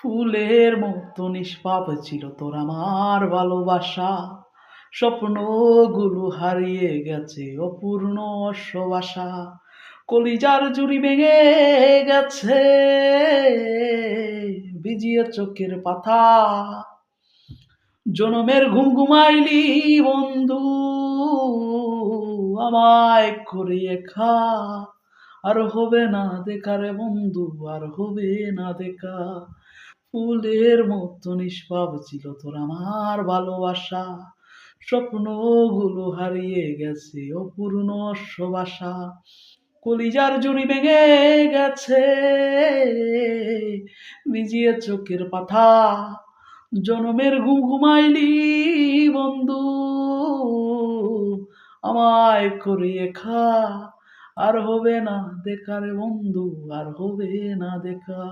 ফুলের মতো নিষ্পাপ ছিল তোর আমার ভালোবাসা, স্বপ্নগুলো হারিয়ে গেছে অপূর্ণ অশ্ববাসা, কলিজার জুড়ি ভেঙে গেছে ভিজিয়ে চোখের পাতা, জনমের ঘুম ঘুমাইলি বন্ধু আমায় করিয়ে খা, আর হবে না দেখা রে বন্ধু, আর হবে না দেখা। ফুলের মতো নিষ্পাপ ছিল তোর আমার ভালোবাসা, স্বপ্নগুলো হারিয়ে গেছে অপূর্ণ অশ্ববাসা, কলিজার জুড়ি ভেঙে গেছে ভিজিয়ে চোখের পাতা, জনমের ঘুম ঘুমাইলি বন্ধু আমায় করিয়ে খা, আর হবে না দেখা রে বন্ধু, আর হবে না দেখা।